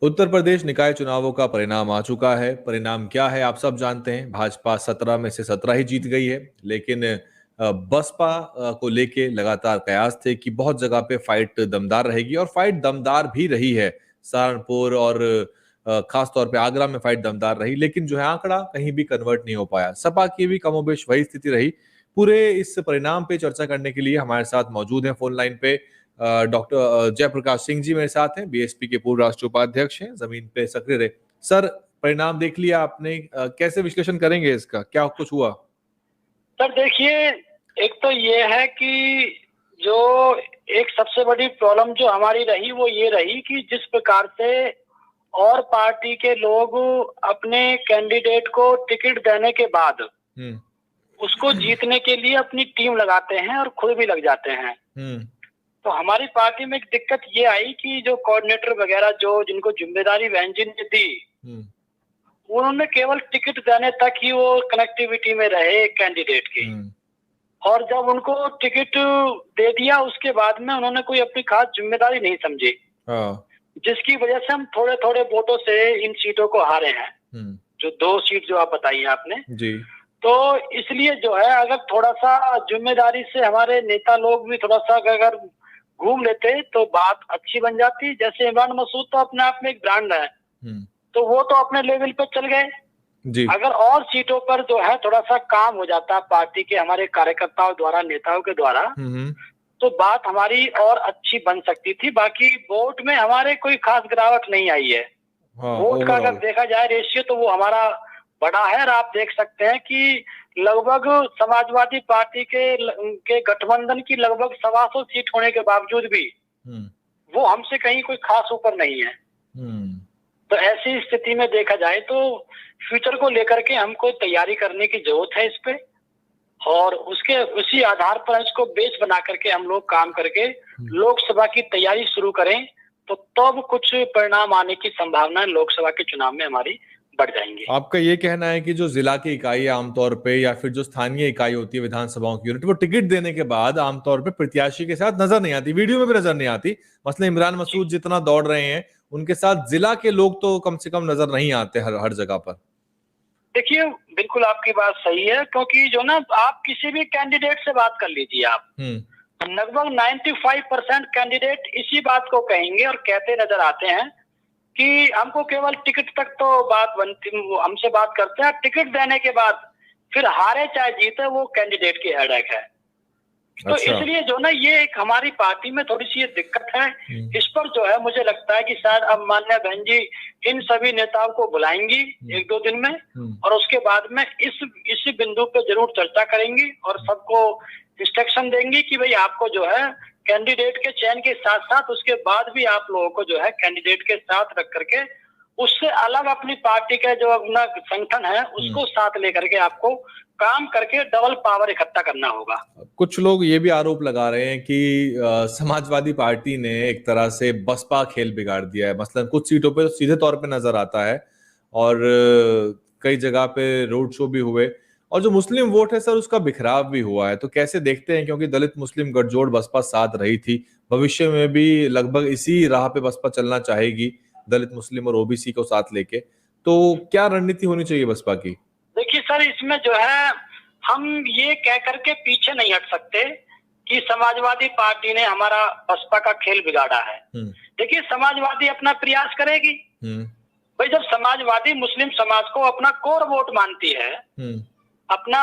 उत्तर प्रदेश निकाय चुनावों का परिणाम आ चुका है। परिणाम क्या है आप सब जानते हैं। भाजपा 17 में से 17 ही जीत गई है, लेकिन बसपा को लेके लगातार कयास थे कि बहुत जगह पे फाइट दमदार रहेगी, और फाइट दमदार भी रही है। सहारनपुर और खास तौर पे आगरा में फाइट दमदार रही, लेकिन जो है आंकड़ा कहीं भी कन्वर्ट नहीं हो पाया। सपा की भी कमोबेश वही स्थिति रही। पूरे इस परिणाम पे चर्चा करने के लिए हमारे साथ मौजूद हैं फोन लाइन पे डॉक्टर जयप्रकाश सिंह जी मेरे साथ हैं, बीएसपी के पूर्व राष्ट्रीय उपाध्यक्ष हैं, जमीन पे सक्रिय रहे। सर, परिणाम देख लिया आपने, कैसे विश्लेषण करेंगे इसका, क्या कुछ हुआ? सर देखिए, एक तो ये है कि जो एक सबसे बड़ी प्रॉब्लम जो हमारी रही वो ये रही कि जिस प्रकार से और पार्टी के लोग अपने कैंडिडेट को टिकट देने के बाद उसको जीतने के लिए अपनी टीम लगाते हैं और खुद भी लग जाते हैं। तो हमारी पार्टी में एक दिक्कत ये आई कि जो कोऑर्डिनेटर वगैरह जो जिनको जिम्मेदारी बहन जी ने दी, उन्होंने केवल टिकट देने तक ही वो कनेक्टिविटी में रहे कैंडिडेट की, और जब उनको टिकट दे दिया उसके बाद में उन्होंने कोई अपनी खास जिम्मेदारी नहीं समझी, जिसकी वजह से हम थोड़े थोड़े वोटों से इन सीटों को हारे हैं। जो 2 सीट जो आप बताई आपने जी। तो इसलिए जो है अगर थोड़ा सा जिम्मेदारी से हमारे नेता लोग भी थोड़ा सा अगर घूम लेते तो बात अच्छी बन जाती। जैसे इमरान मसूद तो अपने आप में एक ब्रांड है, तो वो तो अपने लेवल पे चल गए जी। अगर और सीटों पर जो है थोड़ा सा काम हो जाता पार्टी के हमारे कार्यकर्ताओं द्वारा, नेताओं के द्वारा, तो बात हमारी और अच्छी बन सकती थी। बाकी वोट में हमारे कोई खास गिरावट नहीं आई है। वोट का अगर देखा जाए रेशियो तो वो हमारा बड़ा है, और आप देख सकते हैं कि लगभग समाजवादी पार्टी के गठबंधन की लगभग 125 सीट होने के बावजूद भी वो हमसे कहीं कोई खास ऊपर नहीं है। तो ऐसी स्थिति में देखा जाए तो फ्यूचर को लेकर के हमको तैयारी करने की जरूरत है इस पे, और उसी आधार पर इसको बेस बना करके हम लोग काम करके लोकसभा की तैयारी शुरू करें, तो तब कुछ परिणाम आने की संभावना लोकसभा के चुनाव में हमारी बढ़ जाएंगे। आपका ये कहना है कि जो जिला की इकाई आमतौर पे या फिर जो स्थानीय इकाई होती है विधानसभाओं की यूनिट, वो टिकट देने के बाद आमतौर पे प्रत्याशी के साथ नजर नहीं आती, वीडियो में भी नजर नहीं आती। मसलन इमरान मसूद जितना दौड़ रहे हैं उनके साथ जिला के लोग तो कम से कम नजर नहीं आते हर जगह पर। देखिए, बिल्कुल आपकी बात सही है, क्योंकि जो ना आप किसी भी कैंडिडेट से बात कर लीजिए, आप लगभग 95% कैंडिडेट इसी बात को कहेंगे और कहते नजर आते हैं कि हमको केवल टिकट तक तो बात बनती, हमसे बात करते हैं, टिकट देने के बाद फिर हारे चाहे जीते वो कैंडिडेट की हेडेक है। तो इसलिए जो ना ये एक हमारी पार्टी में थोड़ी सी ये दिक्कत है। इस पर जो है मुझे लगता है कि शायद अब माननीय बहन जी इन सभी नेताओं को बुलाएंगी 1-2 दिन में, और उसके बाद में इस बिंदु पे जरूर चर्चा करेंगी और सबको इंस्ट्रक्शन देंगी कि भाई आपको जो है कैंडिडेट के चयन के साथ साथ उसके बाद भी आप लोगों को जो है कैंडिडेट के साथ रख करके उससे अलग अपनी पार्टी का जो अपना संगठन है उसको साथ लेकर के आपको काम करके डबल पावर इकट्ठा करना होगा। कुछ लोग ये भी आरोप लगा रहे हैं कि समाजवादी पार्टी ने एक तरह से बसपा खेल बिगाड़ दिया है। मसलन कुछ सीटों पे तो सीधे तौर पे नजर आता है, और कई जगह पे रोड शो भी हुए, और जो मुस्लिम वोट है सर उसका बिखराव भी हुआ है। तो कैसे देखते हैं, क्योंकि दलित मुस्लिम गठजोड़ बसपा साथ रही थी, भविष्य में भी लगभग इसी राह पे बसपा चलना चाहेगी, दलित मुस्लिम और ओबीसी को साथ लेके, तो क्या रणनीति होनी चाहिए बसपा की? देखिए सर, इसमें जो है हम ये कह करके पीछे नहीं हट सकते कि समाजवादी पार्टी ने हमारा बसपा का खेल बिगाड़ा है। देखिए, समाजवादी अपना प्रयास करेगी। भाई, जब समाजवादी मुस्लिम समाज को अपना कोर वोट मानती है, अपना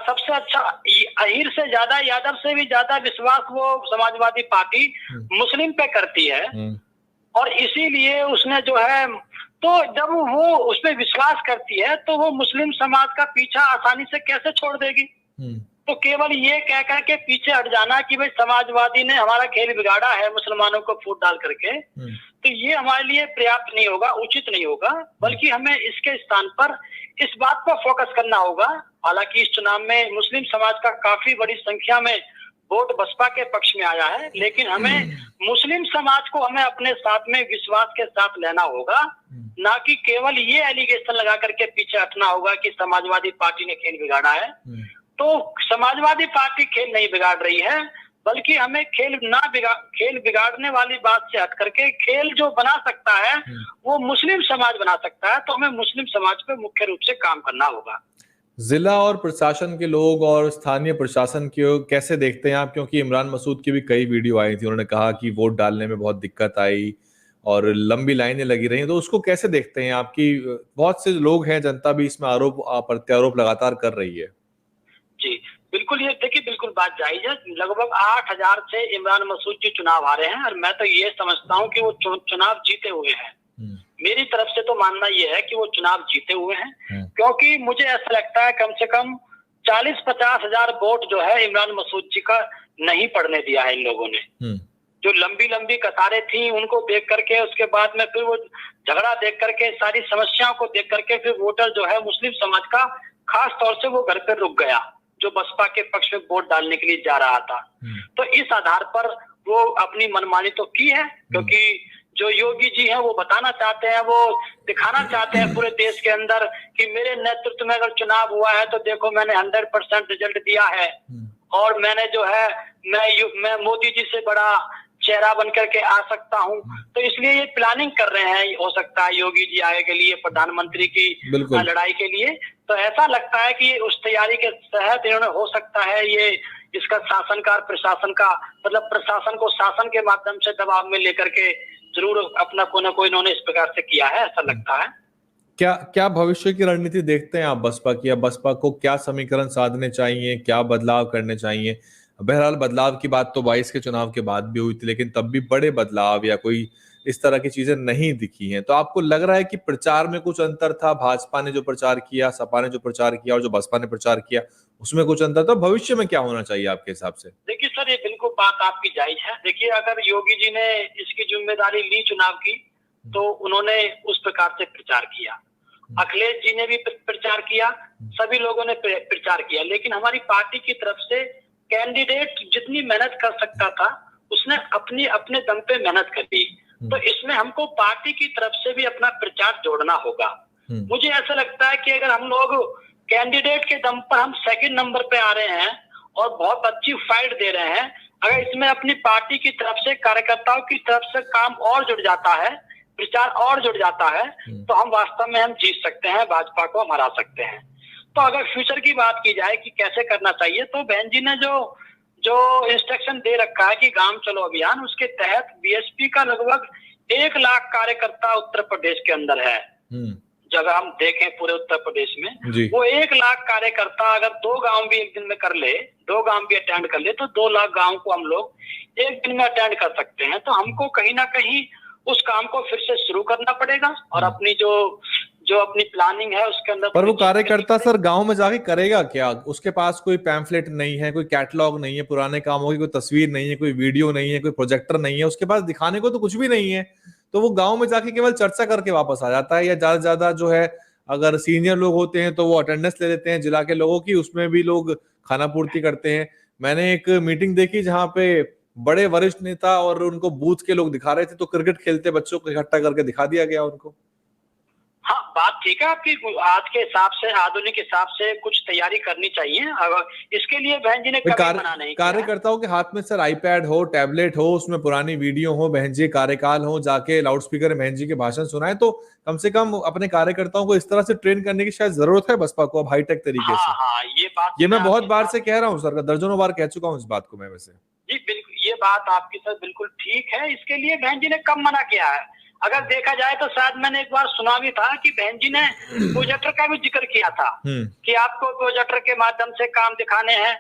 सबसे अच्छा, अहीर से ज्यादा, यादव से भी ज्यादा विश्वास वो समाजवादी पार्टी मुस्लिम पे करती है, और इसीलिए उसने जो है, तो जब वो उसमें विश्वास करती है तो वो मुस्लिम समाज का पीछा आसानी से कैसे छोड़ देगी? तो केवल ये कह करके पीछे हट जाना कि भाई समाजवादी ने हमारा खेल बिगाड़ा है मुसलमानों को फूट डाल करके, तो ये हमारे लिए पर्याप्त नहीं होगा, उचित नहीं होगा। बल्कि हमें इसके स्थान पर इस बात पर फोकस करना होगा। हालांकि इस चुनाव में मुस्लिम समाज का काफी बड़ी संख्या में वोट बसपा के पक्ष में आया है, लेकिन हमें मुस्लिम समाज को हमें अपने साथ में विश्वास के साथ लेना होगा, ना कि केवल ये एलिगेशन लगा करके पीछे हटना होगा कि समाजवादी पार्टी ने खेल बिगाड़ा है। तो समाजवादी पार्टी खेल नहीं बिगाड़ रही है, बल्कि हमें खेल बिगाड़ने वाली बात से हट करके खेल जो बना सकता है वो मुस्लिम समाज बना सकता है। तो हमें मुस्लिम समाज पे मुख्य रूप से काम करना होगा। जिला और प्रशासन के लोग और स्थानीय प्रशासन को कैसे देखते हैं आप? क्योंकि इमरान मसूद की भी कई वीडियो आई थी, उन्होंने कहा कि वोट डालने में बहुत दिक्कत आई और लंबी लाइनें लगी रही, तो उसको कैसे देखते हैं आपकी? बहुत से लोग हैं, जनता भी इसमें आरोप प्रत्यारोप लगातार कर रही है। जी बिल्कुल, ये देखिए बिल्कुल बात जायज है। लगभग 8,000 से इमरान मसूद जी चुनाव आ रहे हैं और मैं तो ये समझता हूँ कि वो चुनाव जीते हुए हैं। मेरी तरफ से तो मानना ये है कि वो चुनाव जीते हुए हैं, क्योंकि मुझे ऐसा लगता है कम से कम 40-50 हजार वोट जो है इमरान मसूद जी का नहीं पड़ने दिया है इन लोगों ने। जो लंबी लंबी कतारें थी उनको देख करके, उसके बाद में फिर वो झगड़ा देख करके, सारी समस्याओं को देख करके फिर वोटर जो है मुस्लिम समाज का खास तौर से वो घर पे रुक गया, जो बसपा के पक्ष में वोट डालने के लिए जा रहा था। तो इस आधार पर वो अपनी मनमानी तो की है, क्योंकि जो योगी जी हैं वो बताना चाहते हैं, वो दिखाना चाहते हैं पूरे देश के अंदर कि मेरे नेतृत्व में अगर चुनाव हुआ है तो देखो मैंने 100% रिजल्ट दिया है और मैंने जो है मैं मोदी जी से बड़ा चेहरा बन करके आ सकता हूँ। तो इसलिए ये प्लानिंग कर रहे हैं, हो सकता है योगी जी आगे के लिए, प्रधानमंत्री की लड़ाई के लिए। तो ऐसा लगता है कि उस तैयारी के तहत इन्होंने, हो सकता है ये इसका शासनकार प्रशासन का मतलब प्रशासन को शासन के माध्यम से दबाव में लेकर के जरूर अपना कोई ना कोई इन्होंने इस प्रकार से किया है, ऐसा लगता है। क्या भविष्य की रणनीति देखते हैं आप बसपा की? या बसपा को क्या समीकरण साधने चाहिए, क्या बदलाव करने चाहिए? बहरहाल बदलाव की बात तो 22 के चुनाव के बाद भी हुई थी, लेकिन तब भी बड़े बदलाव या कोई इस तरह की चीजें नहीं दिखी हैं। तो आपको लग रहा है कि प्रचार में कुछ अंतर था? भाजपा ने जो प्रचार किया, सपा ने जो प्रचार किया और जो बसपा ने प्रचार किया, उसमें कुछ अंतर था? भविष्य में क्या होना चाहिए आपके हिसाब से? देखिए सर, ये बिल्कुल बात आपकी जायज है। देखिए, अगर योगी जी ने इसकी जिम्मेदारी ली चुनाव की, तो उन्होंने उस प्रकार से प्रचार किया। अखिलेश जी ने भी प्रचार किया, सभी लोगों ने प्रचार किया, लेकिन हमारी पार्टी की तरफ से कैंडिडेट जितनी मेहनत कर सकता था उसने अपने दम पे मेहनत कर दी। तो इसमें हमको पार्टी की तरफ से भी अपना प्रचार जोड़ना होगा। मुझे ऐसा लगता है कि अगर हम लोग कैंडिडेट के दम पर हम सेकंड नंबर पे आ रहे हैं और बहुत अच्छी फाइट दे रहे हैं, अगर इसमें अपनी पार्टी की तरफ से, कार्यकर्ताओं की तरफ से काम और जुड़ जाता है, प्रचार और जुड़ जाता है, तो हम वास्तव में हम जीत सकते हैं, भाजपा को हम हरा सकते हैं। तो अगर फ्यूचर की बात की जाए कि कैसे करना चाहिए, तो बहन जी ने जो इंस्ट्रक्शन दे रखा है कि गांव चलो अभियान, उसके तहत बीएसपी का लगभग 1 लाख कार्यकर्ता उत्तर प्रदेश के अंदर है। जब हम देखें पूरे उत्तर प्रदेश में वो 1 लाख कार्यकर्ता अगर 2 गांव भी एक दिन में कर ले, 2 गांव भी अटेंड कर ले, तो 2 लाख गांव को हम लोग एक दिन में अटेंड कर सकते हैं। तो हमको कहीं ना कहीं उस काम को फिर से शुरू करना पड़ेगा और अपनी जो अपनी प्लानिंग है उसके अंदर। पर वो कार्यकर्ता सर गांव में जाके करेगा क्या? उसके पास कोई पैम्फलेट नहीं है, कोई कैटलॉग नहीं है, पुराने कामों की कोई तस्वीर नहीं है, कोई वीडियो नहीं है, कोई प्रोजेक्टर नहीं है, उसके पास दिखाने को तो कुछ भी नहीं है। तो वो गांव में जाके केवल चर्चा करके वापस आ जाता है, या ज्यादा से ज्यादा जो है अगर सीनियर लोग होते हैं तो वो अटेंडेंस ले लेते हैं जिला के लोगों की, उसमें भी लोग खाना पूर्ति करते हैं। मैंने एक मीटिंग देखी जहां पे बड़े वरिष्ठ नेता और उनको बूथ के लोग दिखा रहे थे, तो क्रिकेट खेलते बच्चों को इकट्ठा करके दिखा दिया गया उनको। हाँ, बात ठीक है आपकी। आज के हिसाब से, आधुनिक हिसाब से कुछ तैयारी करनी चाहिए। अगर इसके लिए बहन जी ने कभी मना नहीं किया। कार्यकर्ताओं के हाथ में सर आईपैड हो, टैबलेट हो, उसमें पुरानी वीडियो हो, बहन जी कार्यकाल हो, जाके लाउड स्पीकर में बहन जी के भाषण सुनाए, तो कम से कम अपने कार्यकर्ताओं को इस तरह से ट्रेन करने की शायद जरूरत है बसपा को अब हाईटेक तरीके से। हाँ, ये मैं बहुत बार से कह रहा हूँ सर, दर्जनों बार कह चुका हूँ इस बात को मैं। वैसे जी बिल्कुल, ये बात आपकी सर बिल्कुल ठीक है। इसके लिए बहन जी ने कब मना किया है? अगर देखा जाए तो शायद मैंने एक बार सुना भी था कि बहन जी ने प्रोजेक्टर का भी जिक्र किया था कि आपको प्रोजेक्टर के माध्यम से काम दिखाने हैं।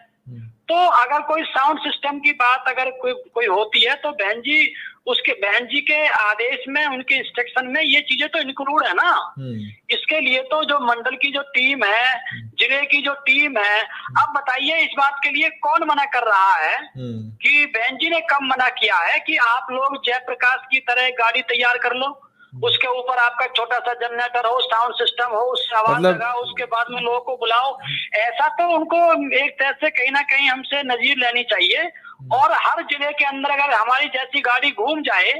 तो अगर कोई साउंड सिस्टम की बात अगर कोई होती है तो बहन जी के आदेश में, उनके इंस्ट्रक्शन में ये चीजें तो इंक्लूड है ना। इसके लिए तो जो मंडल की जो टीम है, जिले की जो टीम है, अब बताइए इस बात के लिए कौन मना कर रहा है कि बहन जी ने कब मना किया है कि आप लोग जयप्रकाश की तरह गाड़ी तैयार कर लो, उसके ऊपर आपका छोटा सा जनरेटर हो, साउंड सिस्टम हो, उससे आवाज लगाओ, उसके बाद में लोगों को बुलाओ। ऐसा तो उनको एक तरह से कहीं ना कहीं हमसे नजीर लेनी चाहिए और हर जिले के अंदर अगर हमारी जैसी गाड़ी घूम जाए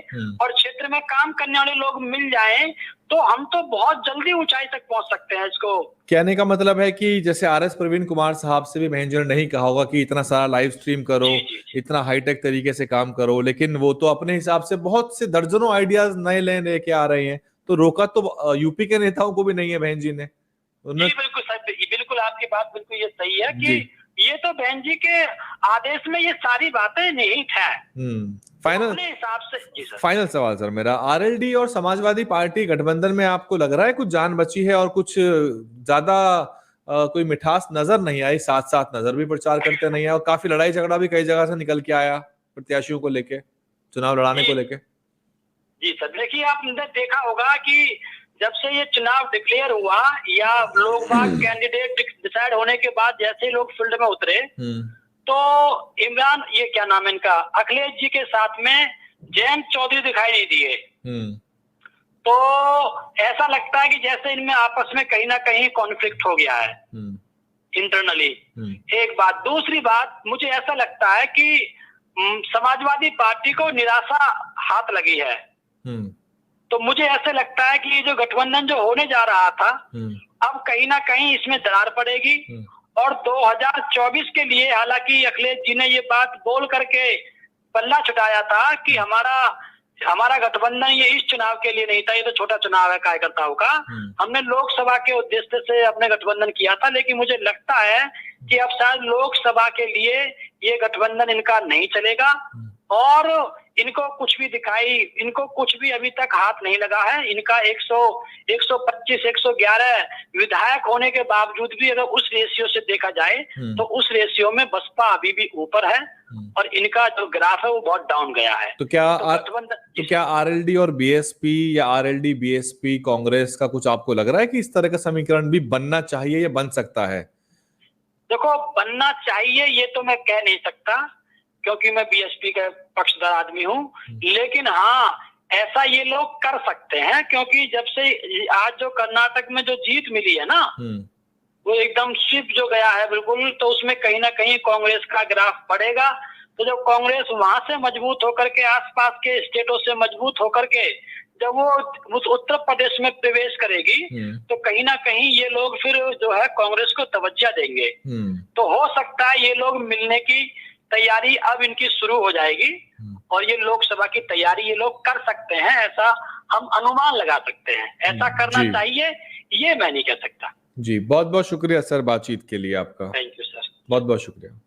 और क्षेत्र में काम करने वाले लोग मिल जाएं, तो हम तो बहुत जल्दी ऊंचाई तक पहुंच सकते हैं। इसको कहने का मतलब है कि जैसे आरएस प्रवीण कुमार साहब से भी बहन जी ने नहीं कहा होगा कि इतना सारा लाइव स्ट्रीम करो, इतना हाईटेक तरीके से काम करो, लेकिन वो तो अपने हिसाब से बहुत से दर्जनों आइडियाज नए लेके आ रहे हैं। तो रोका तो यूपी के नेताओं को भी नहीं है बहन जी ने। जी बिल्कुल सर, बिल्कुल आपकी बात बिल्कुल ये सही है कि ये तो बहन जी के आदेश में ये सारी बातें निहित है। फाइनल हिसाब से जी सर। फाइनल सवाल सर मेरा, आरएलडी और समाजवादी पार्टी गठबंधन में आपको लग रहा है कुछ जान बची है और कुछ ज्यादा कोई मिठास नजर नहीं आई, साथ साथ नजर भी प्रचार करते नहीं है और काफी लड़ाई झगड़ा भी कई जगह से निकल के आया प्रत्याशियों को लेके, चुनाव लड़ाने को लेके? जी सर, देखिए आपने देखा होगा कि जब से ये चुनाव डिक्लेयर हुआ या लोग बाग कैंडिडेट डिसाइड होने के बाद जैसे लोग फील्ड में उतरे, तो इमरान, ये क्या नाम है इनका, अखिलेश जी के साथ में जयंत चौधरी दिखाई नहीं दिए। तो ऐसा लगता है कि जैसे इनमें आपस में कहीं ना कहीं कॉन्फ्लिक्ट हो गया है इंटरनली। एक बात, दूसरी बात, मुझे ऐसा लगता है कि समाजवादी पार्टी को निराशा हाथ लगी है। तो मुझे ऐसे लगता है कि ये जो गठबंधन जो होने जा रहा था, अब कहीं ना कहीं इसमें दरार पड़ेगी और 2024 के लिए, हालांकि अखिलेश जी ने ये बात बोल करके पल्ला छुटाया था कि हमारा गठबंधन ये इस चुनाव के लिए नहीं था, ये तो छोटा चुनाव है कार्यकर्ताओं का, हमने लोकसभा के उद्देश्य से अपने गठबंधन किया था। लेकिन मुझे लगता है कि अब शायद लोकसभा के लिए ये गठबंधन इनका नहीं चलेगा और इनको कुछ भी अभी तक हाथ नहीं लगा है। इनका 125, 111 विधायक होने के बावजूद भी अगर उस रेशियो से देखा जाए तो उस रेशियो में बसपा अभी भी ऊपर है और इनका जो ग्राफ है वो बहुत डाउन गया है। तो क्या आरएलडी और बीएसपी या आरएलडी बीएसपी कांग्रेस का कुछ आपको लग रहा है कि इस तरह का समीकरण भी बनना चाहिए या बन सकता है? देखो, बनना चाहिए ये तो मैं कह नहीं सकता क्योंकि मैं बीएसपी का पक्षधर आदमी हूँ, लेकिन हाँ ऐसा ये लोग कर सकते हैं क्योंकि जब से आज जो कर्नाटक में जो जीत मिली है ना, वो एकदम शिप जो गया है बिल्कुल, तो उसमें कहीं ना कहीं कांग्रेस का ग्राफ बढ़ेगा। तो जब कांग्रेस वहां से मजबूत होकर के आसपास के स्टेटों से मजबूत होकर के जब वो उत्तर प्रदेश में प्रवेश करेगी तो कहीं ना कहीं ये लोग फिर जो है कांग्रेस को तवज्जो देंगे। तो हो सकता है ये लोग मिलने की तैयारी अब इनकी शुरू हो जाएगी और ये लोकसभा की तैयारी ये लोग कर सकते हैं, ऐसा हम अनुमान लगा सकते हैं। ऐसा करना चाहिए ये मैं नहीं कह सकता। जी, बहुत बहुत शुक्रिया सर बातचीत के लिए आपका। थैंक यू सर, बहुत बहुत शुक्रिया।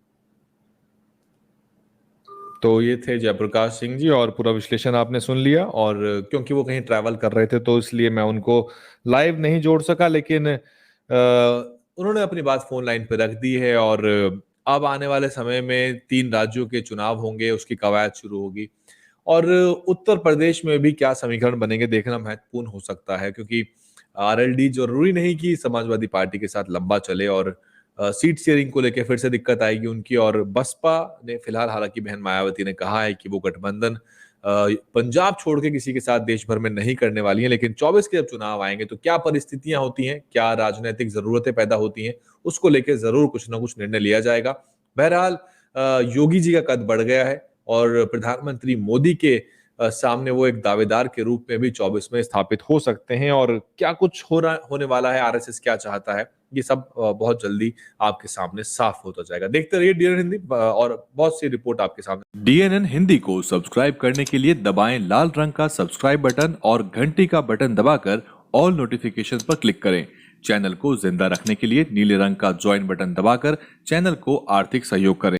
तो ये थे जयप्रकाश सिंह जी और पूरा विश्लेषण आपने सुन लिया, और क्योंकि वो कहीं ट्रैवल कर रहे थे तो इसलिए मैं उनको लाइव नहीं जोड़ सका, लेकिन उन्होंने अपनी बात फोन लाइन पे रख दी है और अब आने वाले समय में 3 राज्यों के चुनाव होंगे, उसकी कवायद शुरू होगी और उत्तर प्रदेश में भी क्या समीकरण बनेंगे देखना महत्वपूर्ण हो सकता है, क्योंकि आरएलडी जरूरी नहीं कि समाजवादी पार्टी के साथ लंबा चले और सीट शेयरिंग को लेकर फिर से दिक्कत आएगी उनकी। और बसपा ने फिलहाल, हालांकि बहन मायावती ने कहा है कि वो गठबंधन पंजाब छोड़ के किसी के साथ देश भर में नहीं करने वाली है, लेकिन 24 के जब चुनाव आएंगे तो क्या परिस्थितियां होती हैं, क्या राजनीतिक जरूरतें पैदा होती हैं, उसको लेकर जरूर कुछ ना कुछ निर्णय लिया जाएगा। बहरहाल योगी जी का कद बढ़ गया है और प्रधानमंत्री मोदी के सामने वो एक दावेदार के रूप में भी 24 में स्थापित हो सकते हैं, और क्या कुछ होने वाला है, आरएसएस क्या चाहता है, ये सब बहुत जल्दी आपके सामने साफ होता जाएगा। देखते रहिए डीएनएन हिंदी और बहुत सी रिपोर्ट आपके सामने। डीएनएन हिंदी को सब्सक्राइब करने के लिए दबाएं लाल रंग का सब्सक्राइब बटन और घंटी का बटन दबाकर ऑल नोटिफिकेशन पर क्लिक करें। चैनल को जिंदा रखने के लिए नीले रंग का ज्वाइन बटन दबाकर चैनल को आर्थिक सहयोग करें।